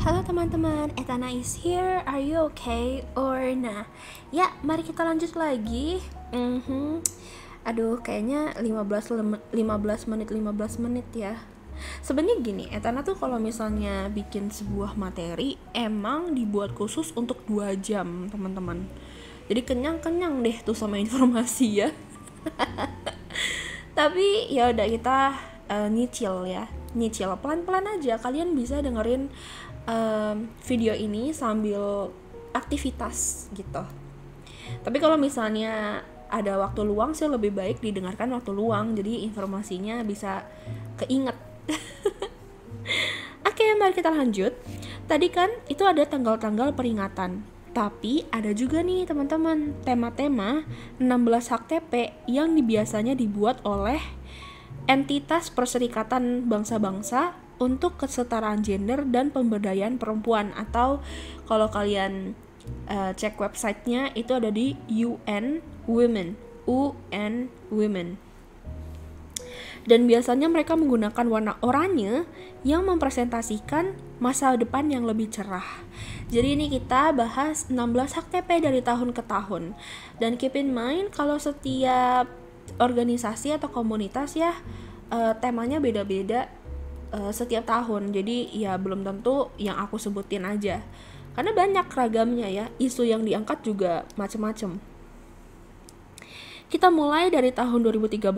Halo teman-teman, Etana is here. Are you okay or nah? Ya, mari kita lanjut lagi. Aduh, kayaknya 15 menit ya. Sebenarnya gini, Etana tuh kalau misalnya bikin sebuah materi emang dibuat khusus untuk 2 jam, teman-teman. Jadi kenyang-kenyang deh tuh sama informasi ya. Tapi ya udah kita nyicil pelan-pelan aja. Kalian bisa dengerin video ini sambil aktivitas gitu. Tapi kalau misalnya ada waktu luang sih lebih baik didengarkan waktu luang, jadi informasinya bisa keinget. Oke, mari kita lanjut. Tadi kan itu ada tanggal-tanggal peringatan, tapi ada juga nih teman-teman tema-tema 16 hak TP yang biasanya dibuat oleh entitas Perserikatan Bangsa-Bangsa untuk kesetaraan gender dan pemberdayaan perempuan, atau kalau kalian cek websitenya itu ada di UN Women. Dan biasanya mereka menggunakan warna oranye yang mempresentasikan masa depan yang lebih cerah. Jadi ini kita bahas 16 hak TP dari tahun ke tahun. Dan keep in mind kalau setiap organisasi atau komunitas ya temanya beda-beda setiap tahun. Jadi ya belum tentu yang aku sebutin aja, karena banyak ragamnya ya, isu yang diangkat juga macam-macam. Kita mulai dari tahun 2013,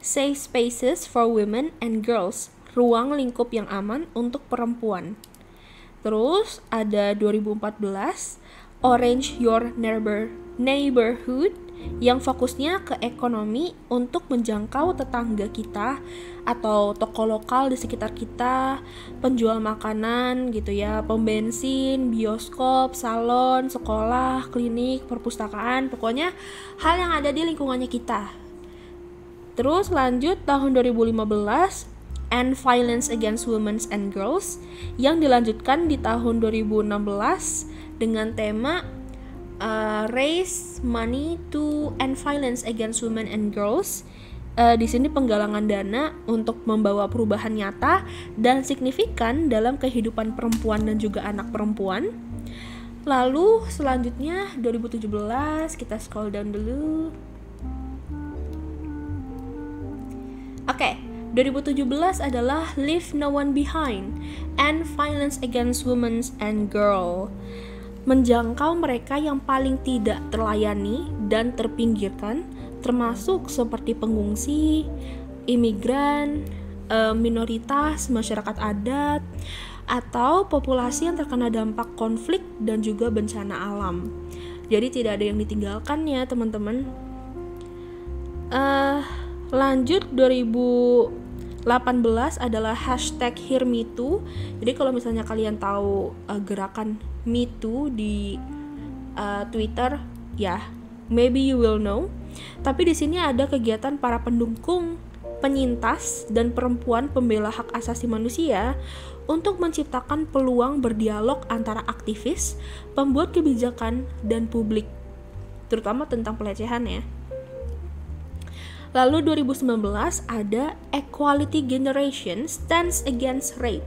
Safe Spaces for Women and Girls, ruang lingkup yang aman untuk perempuan. Terus ada 2014, Orange Your Neighborhood, yang fokusnya ke ekonomi untuk menjangkau tetangga kita atau toko lokal di sekitar kita, penjual makanan gitu ya, pom bensin, bioskop, salon, sekolah, klinik, perpustakaan, pokoknya hal yang ada di lingkungannya kita. Terus lanjut tahun 2015, End Violence Against Women and Girls, yang dilanjutkan di tahun 2016 dengan tema Raise Money to End Violence Against Women and Girls. Di sini penggalangan dana untuk membawa perubahan nyata dan signifikan dalam kehidupan perempuan dan juga anak perempuan. Lalu selanjutnya 2017, kita scroll down dulu. Oke, 2017 adalah Leave No One Behind, End Violence Against Women and Girls, menjangkau mereka yang paling tidak terlayani dan terpinggirkan, termasuk seperti pengungsi, imigran, minoritas, masyarakat adat, atau populasi yang terkena dampak konflik dan juga bencana alam. Jadi tidak ada yang ditinggalkan ya teman-teman. Lanjut 2018 adalah #HearMeToo. Jadi kalau misalnya kalian tahu gerakan Me Too di Twitter, ya, maybe you will know. Tapi di sini ada kegiatan para pendukung, penyintas, dan perempuan pembela hak asasi manusia untuk menciptakan peluang berdialog antara aktivis, pembuat kebijakan, dan publik, terutama tentang pelecehan ya. Lalu 2019 ada Equality Generation Stands Against Rape,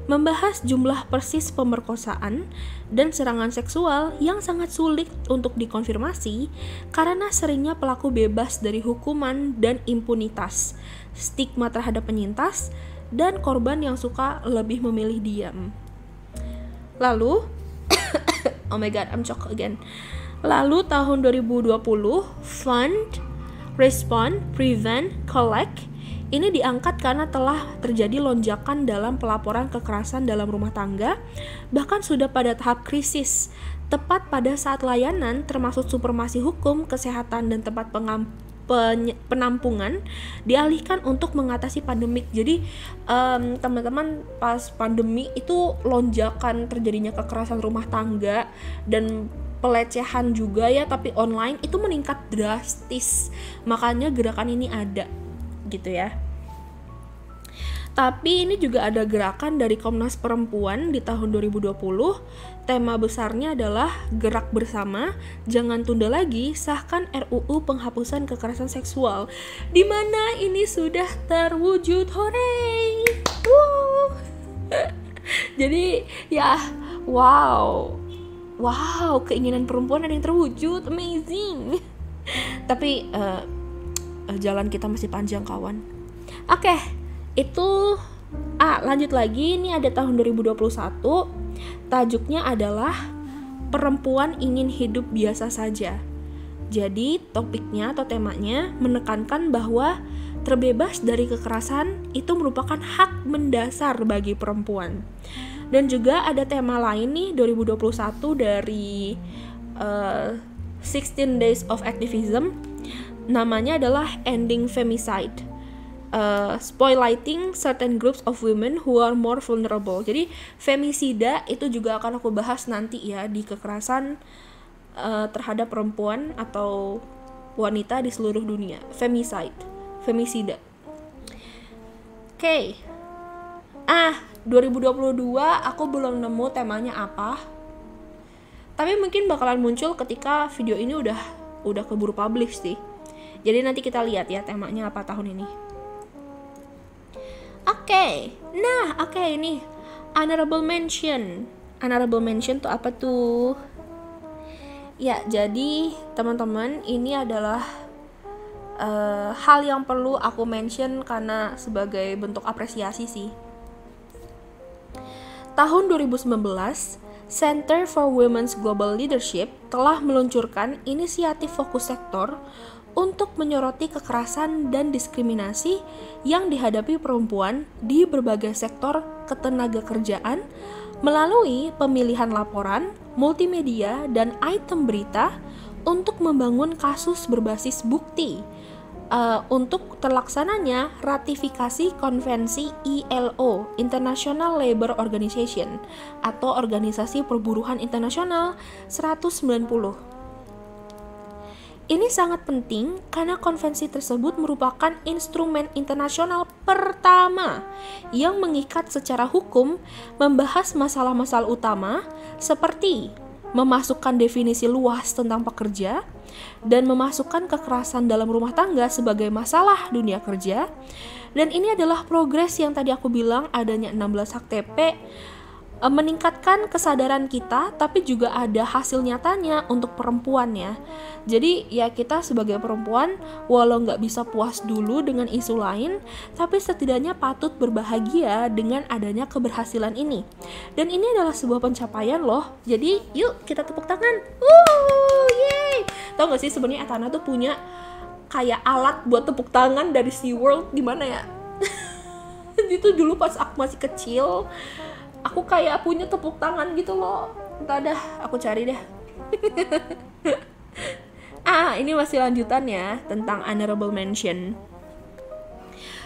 membahas jumlah persis pemerkosaan dan serangan seksual yang sangat sulit untuk dikonfirmasi karena seringnya pelaku bebas dari hukuman dan impunitas, stigma terhadap penyintas, dan korban yang suka lebih memilih diam. Lalu oh my god, I'm choked again. Lalu tahun 2020, Fund, Respond, Prevent, Collect ini diangkat karena telah terjadi lonjakan dalam pelaporan kekerasan dalam rumah tangga, bahkan sudah pada tahap krisis, tepat pada saat layanan termasuk supremasi hukum, kesehatan, dan tempat penampungan dialihkan untuk mengatasi pandemik. Jadi teman-teman, pas pandemi itu lonjakan terjadinya kekerasan rumah tangga dan pelecehan juga ya, tapi online itu meningkat drastis. Makanya gerakan ini ada gitu ya. Tapi ini juga ada gerakan dari Komnas Perempuan di tahun 2020. Tema besarnya adalah Gerak Bersama, Jangan Tunda Lagi, Sahkan RUU Penghapusan Kekerasan Seksual, di mana ini sudah terwujud. Hore! Jadi ya wow, keinginan perempuan ada yang terwujud, amazing. Tapi jalan kita masih panjang kawan. Oke, itu lanjut lagi. Ini ada tahun 2021. Tajuknya adalah perempuan ingin hidup biasa saja. Jadi topiknya atau temanya menekankan bahwa terbebas dari kekerasan itu merupakan hak mendasar bagi perempuan. Dan juga ada tema lain nih 2021 dari 16 Days of Activism. Namanya adalah Ending Femicide, Spotlighting Certain Groups of Women Who Are More Vulnerable. Jadi femisida itu juga akan aku bahas nanti ya, di kekerasan terhadap perempuan atau wanita di seluruh dunia. Femisida. Oke. 2022 aku belum nemu temanya apa. Tapi mungkin bakalan muncul ketika video ini udah keburu publish sih. Jadi nanti kita lihat ya temanya apa tahun ini. Oke. Ini honorable mention. Honorable mention tuh apa tuh? Ya, jadi teman-teman, ini adalah hal yang perlu aku mention karena sebagai bentuk apresiasi sih. Tahun 2019, Center for Women's Global Leadership telah meluncurkan inisiatif fokus sektor untuk menyoroti kekerasan dan diskriminasi yang dihadapi perempuan di berbagai sektor ketenagakerjaan melalui pemilihan laporan, multimedia, dan item berita untuk membangun kasus berbasis bukti untuk terlaksananya ratifikasi konvensi ILO, International Labour Organization, atau Organisasi Perburuhan Internasional 190. Ini sangat penting karena konvensi tersebut merupakan instrumen internasional pertama yang mengikat secara hukum membahas masalah-masalah utama seperti memasukkan definisi luas tentang pekerja dan memasukkan kekerasan dalam rumah tangga sebagai masalah dunia kerja. Dan ini adalah progres yang tadi aku bilang, adanya 16 hak TP meningkatkan kesadaran kita, tapi juga ada hasil nyatanya untuk perempuan ya. Jadi ya kita sebagai perempuan walau nggak bisa puas dulu dengan isu lain, tapi setidaknya patut berbahagia dengan adanya keberhasilan ini. Dan ini adalah sebuah pencapaian loh. Jadi yuk kita tepuk tangan. Yeay! Tau gak sih sebenarnya Etana tuh punya kayak alat buat tepuk tangan dari SeaWorld, di mana ya? Itu dulu pas aku masih kecil, aku kayak punya tepuk tangan gitu loh. Entah dah, aku cari deh. Ini masih lanjutan ya tentang honorable mention.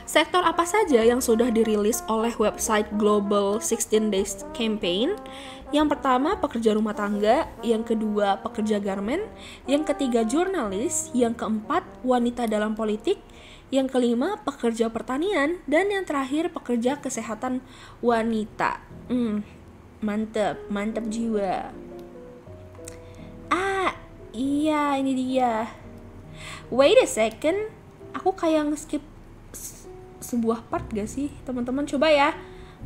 Sektor apa saja yang sudah dirilis oleh website Global 16 Days Campaign? Yang pertama pekerja rumah tangga, yang kedua pekerja garmen, yang ketiga jurnalis, yang keempat wanita dalam politik, yang kelima pekerja pertanian, dan yang terakhir pekerja kesehatan wanita. Mantep jiwa. Iya, ini dia. Wait a second, aku kayak nge-skip sebuah part gak sih teman-teman? Coba ya,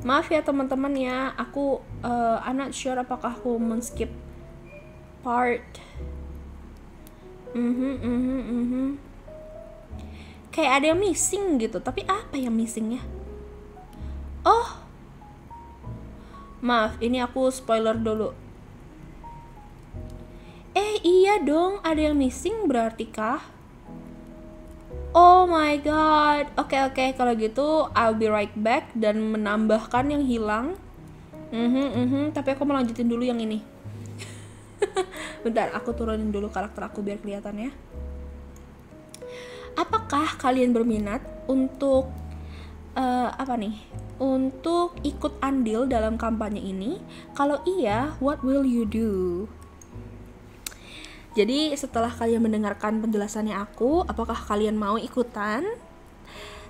maaf ya teman-teman ya, aku I'm not sure apakah aku men-skip part. Kayak ada yang missing gitu, tapi apa yang missingnya? Oh, maaf, ini aku spoiler dulu. Iya dong, ada yang missing berarti kah? Oh my god. Oke, kalau gitu I'll be right back dan menambahkan yang hilang. Tapi aku mau lanjutin dulu yang ini. Bentar, aku turunin dulu karakter aku biar kelihatan ya. Apakah kalian berminat untuk untuk ikut andil dalam kampanye ini? Kalau iya, what will you do? Jadi setelah kalian mendengarkan penjelasannya aku, apakah kalian mau ikutan?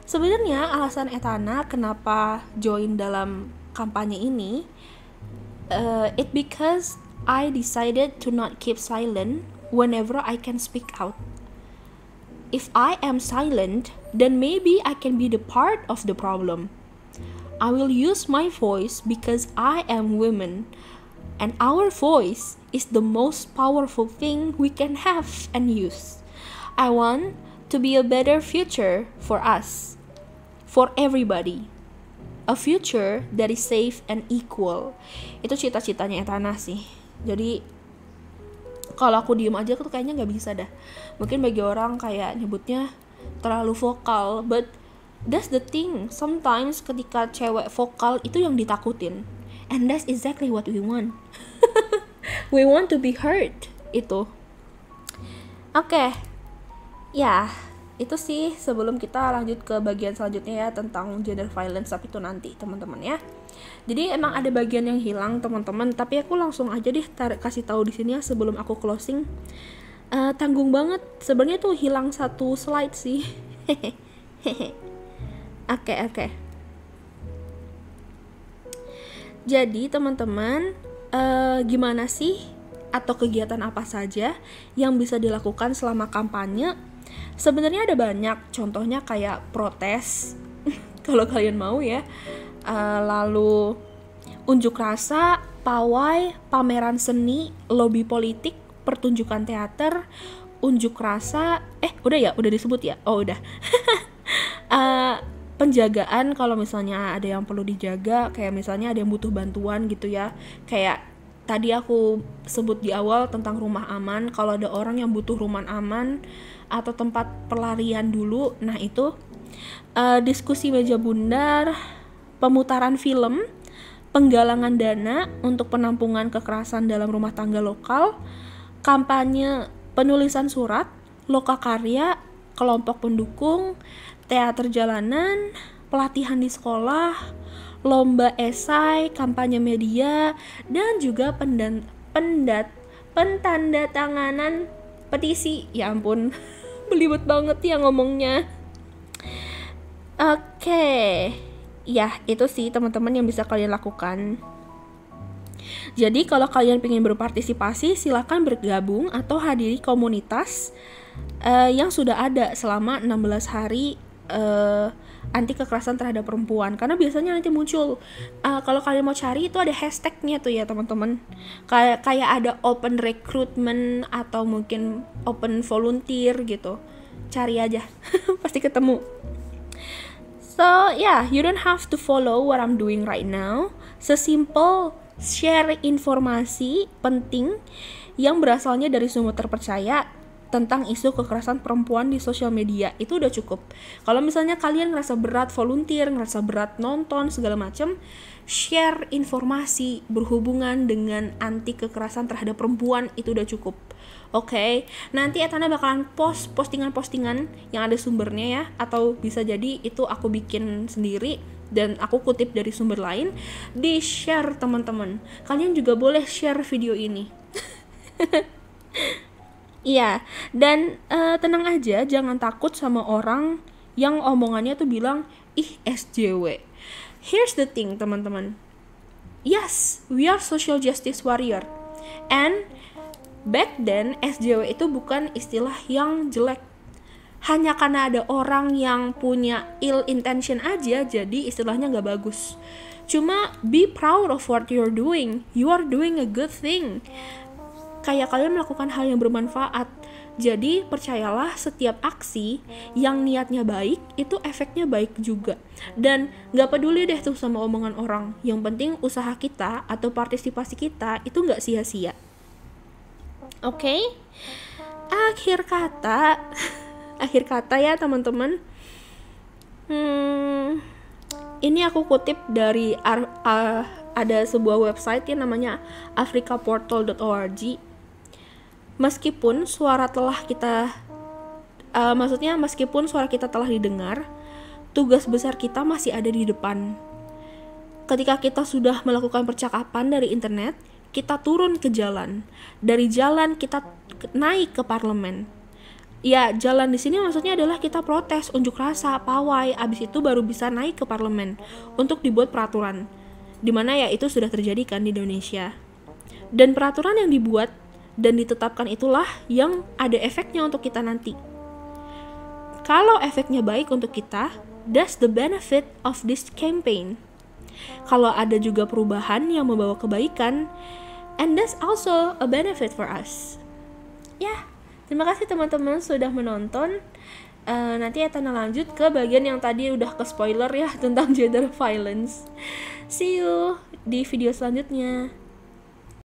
Sebenarnya alasan Etana kenapa join dalam kampanye ini, it because I decided to not keep silent whenever I can speak out. If I am silent, then maybe I can be the part of the problem. I will use my voice because I am women. And our voice is the most powerful thing we can have and use. I want to be a better future for us, for everybody. A future that is safe and equal. Itu cita-citanya Etana sih. Jadi kalau aku diem aja tuh kayaknya nggak bisa dah. Mungkin bagi orang kayak nyebutnya terlalu vokal, but that's the thing. Sometimes ketika cewek vokal itu yang ditakutin, and that's exactly what we want. We want to be heard. Itu. Oke. Ya, itu sih sebelum kita lanjut ke bagian selanjutnya ya tentang gender violence tapi itu nanti teman-teman ya. Jadi emang ada bagian yang hilang teman-teman, tapi aku langsung aja deh kasih tahu di sini ya sebelum aku closing. Tanggung banget, sebenarnya tuh hilang satu slide sih. Oke. Jadi teman-teman, gimana sih atau kegiatan apa saja yang bisa dilakukan selama kampanye? Sebenarnya ada banyak, contohnya kayak protes, kalau kalian mau ya. Lalu unjuk rasa, pawai, pameran seni, lobi politik, pertunjukan teater, unjuk rasa, udah disebut ya? Oh udah. Penjagaan kalau misalnya ada yang perlu dijaga, kayak misalnya ada yang butuh bantuan gitu ya. Kayak tadi aku sebut di awal tentang rumah aman, kalau ada orang yang butuh rumah aman atau tempat pelarian dulu, nah itu diskusi meja bundar, pemutaran film, penggalangan dana untuk penampungan kekerasan dalam rumah tangga lokal, kampanye penulisan surat, lokakarya, kelompok pendukung, teater jalanan, pelatihan di sekolah, lomba esai, kampanye media, dan juga pentandatanganan petisi. Ya ampun, belibet banget ya ngomongnya. Oke. Ya, itu sih teman-teman yang bisa kalian lakukan. Jadi kalau kalian ingin berpartisipasi, silakan bergabung atau hadiri komunitas yang sudah ada selama 16 hari anti kekerasan terhadap perempuan. Karena biasanya nanti muncul, kalau kalian mau cari itu ada hashtagnya tuh ya teman-teman. Kayak ada open recruitment atau mungkin open volunteer gitu. Cari aja, pasti ketemu. So yeah, you don't have to follow what I'm doing right now. Sesimpel share informasi penting yang berasalnya dari sumber terpercaya tentang isu kekerasan perempuan di sosial media, itu udah cukup. Kalau misalnya kalian ngerasa berat volunteer, ngerasa berat nonton segala macam, share informasi berhubungan dengan anti kekerasan terhadap perempuan, itu udah cukup. Oke, nanti Etana bakalan post postingan-postingan yang ada sumbernya ya, atau bisa jadi itu aku bikin sendiri dan aku kutip dari sumber lain, di share teman-teman. Kalian juga boleh share video ini. Iya, dan tenang aja, jangan takut sama orang yang omongannya tuh bilang, ih SJW. Here's the thing teman-teman. Yes, we are social justice warrior. And back then, SJW itu bukan istilah yang jelek. Hanya karena ada orang yang punya ill intention aja, jadi istilahnya gak bagus. Cuma be proud of what you're doing. You are doing a good thing. Kayak kalian melakukan hal yang bermanfaat. Jadi percayalah, setiap aksi yang niatnya baik itu efeknya baik juga. Dan gak peduli deh tuh sama omongan orang. Yang penting usaha kita atau partisipasi kita itu gak sia-sia. Oke? Akhir kata ya teman-teman. Ini aku kutip dari ada sebuah website yang namanya africaportal.org. Meskipun suara kita telah didengar, tugas besar kita masih ada di depan. Ketika kita sudah melakukan percakapan dari internet, kita turun ke jalan. Dari jalan kita naik ke parlemen. Ya, jalan di sini maksudnya adalah kita protes, unjuk rasa, pawai, abis itu baru bisa naik ke parlemen untuk dibuat peraturan. Dimana ya itu sudah terjadi kan di Indonesia. Dan peraturan yang dibuat dan ditetapkan itulah yang ada efeknya untuk kita nanti. Kalau efeknya baik untuk kita, that's the benefit of this campaign. kalau ada juga perubahan yang membawa kebaikan, and that's also a benefit for us. Ya, terima kasih teman-teman sudah menonton. Nanti Etana lanjut ke bagian yang tadi udah ke spoiler ya tentang gender violence. See you di video selanjutnya.